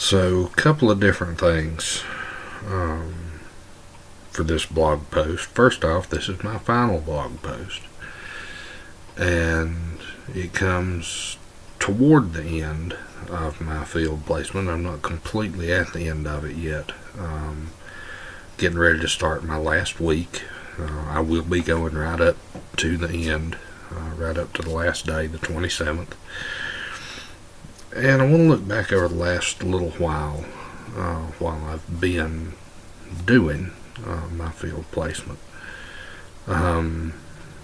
So, a couple of different things for this blog post. First off, this is my final blog post, and it comes toward the end of my field placement. I'm not completely at the end of it yet. Getting ready to start my last week. I will be going right up to the end, right up to the last day, the 27th. And I want to look back over the last little while I've been doing my field placement.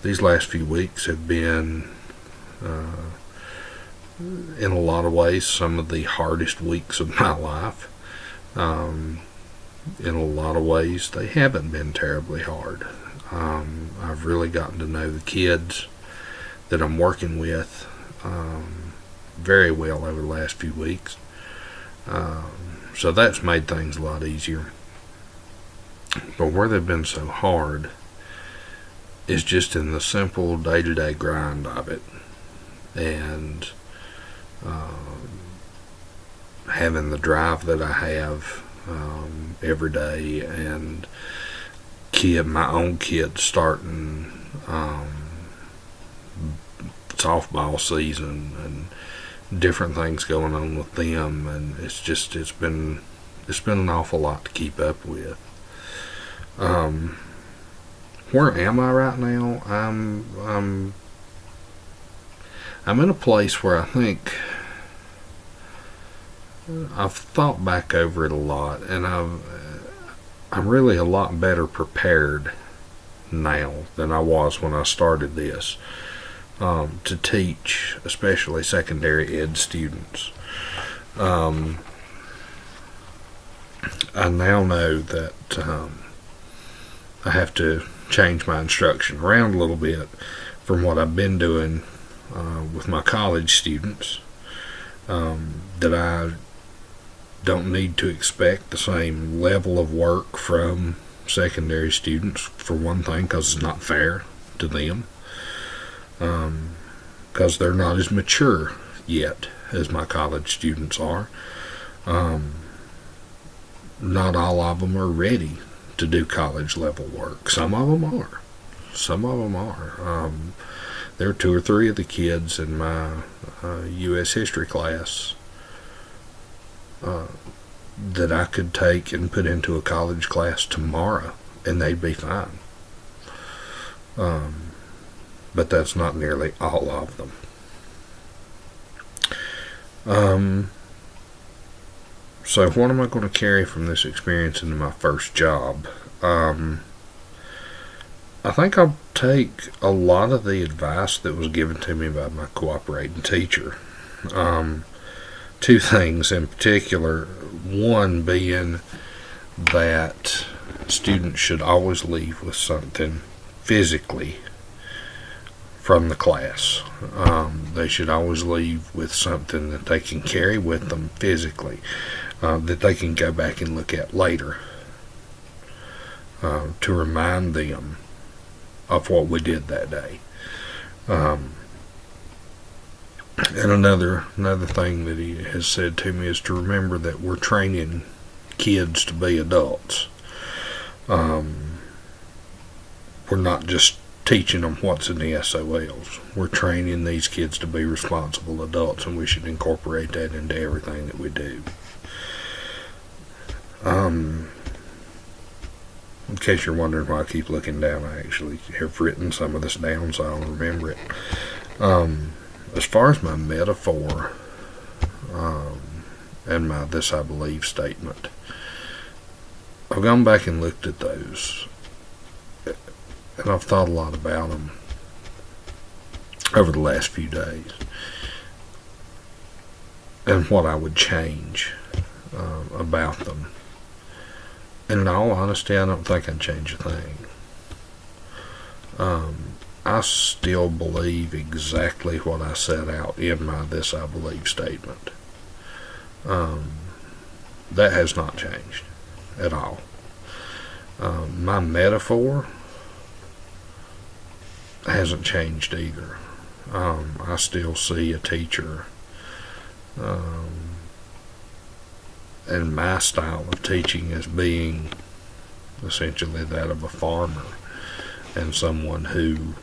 These last few weeks have been, in a lot of ways, some of the hardest weeks of my life. In a lot of ways, they haven't been terribly hard. I've really gotten to know the kids that I'm working with very well over the last few weeks. So that's made things a lot easier. But where they've been so hard is just in the simple day-to-day grind of it, and having the drive that I have every day, and my own kids starting softball season and different things going on with them, and it's been an awful lot to keep up with. Where am I right now? I'm in a place where I think I've thought back over it a lot, and I'm really a lot better prepared now than I was when I started this, to teach, especially secondary ed students. I now know that I have to change my instruction around a little bit from what I've been doing with my college students, that I don't need to expect the same level of work from secondary students, for one thing, because it's not fair to them, because they're not as mature yet as my college students are. Not all of them are ready to do college level work. Some of them are. There are 2 or 3 of the kids in my U.S. history class that I could take and put into a college class tomorrow, and they'd be fine. But that's not nearly all of them. So what am I going to carry from this experience into my first job? I think I'll take a lot of the advice that was given to me by my cooperating teacher. 2 things in particular. One being that students should always leave with something physically from the class. They should always leave with something that they can carry with them physically, that they can go back and look at later, to remind them of what we did that day. And another thing that he has said to me is to remember that we're training kids to be adults. We're not just teaching them what's in the SOLs. We're training these kids to be responsible adults, and we should incorporate that into everything that we do. In case you're wondering why I keep looking down, I actually have written some of this down so I'll remember it. As far as my metaphor and my "this I believe" statement, I've gone back and looked at those, and I've thought a lot about them over the last few days, and what I would change about them. And in all honesty, I don't think I'd change a thing. I still believe exactly what I set out in my "this I believe" statement. That has not changed at all. My metaphor hasn't changed either. I still see a teacher and my style of teaching as being essentially that of a farmer and someone who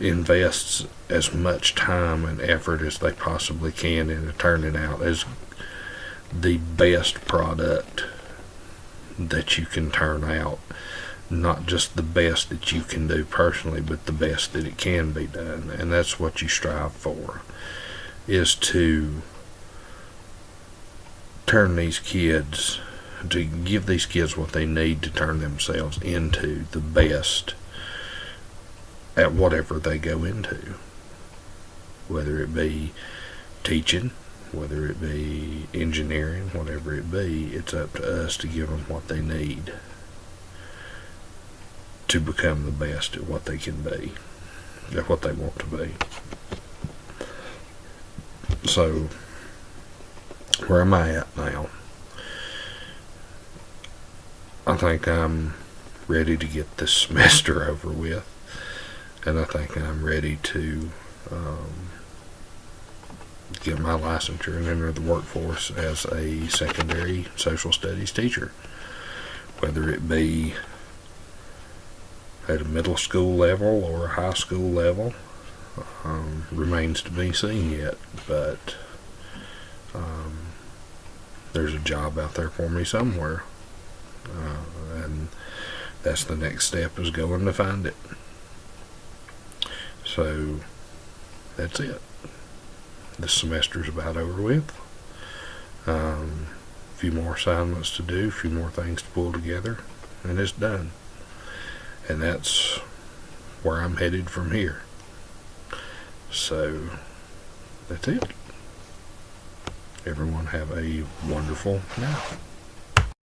invests as much time and effort as they possibly can into turning out as the best product that you can turn out. Not just the best that you can do personally, but the best that it can be done. And that's what you strive for, is to turn these kids, to give these kids what they need to turn themselves into the best at whatever they go into. Whether it be teaching, whether it be engineering, whatever it be, it's up to us to give them what they need to become the best at what they can be, at what they want to be. So, where am I at now? I think I'm ready to get this semester over with, and I think I'm ready to get my licensure and enter the workforce as a secondary social studies teacher, whether it be at a middle school level or a high school level. Remains to be seen yet, but there's a job out there for me somewhere, and that's the next step, is going to find it. So that's it. This semester's about over with. A few more assignments to do, a few more things to pull together, and it's done. And that's where I'm headed from here. So that's it. Everyone have a wonderful night.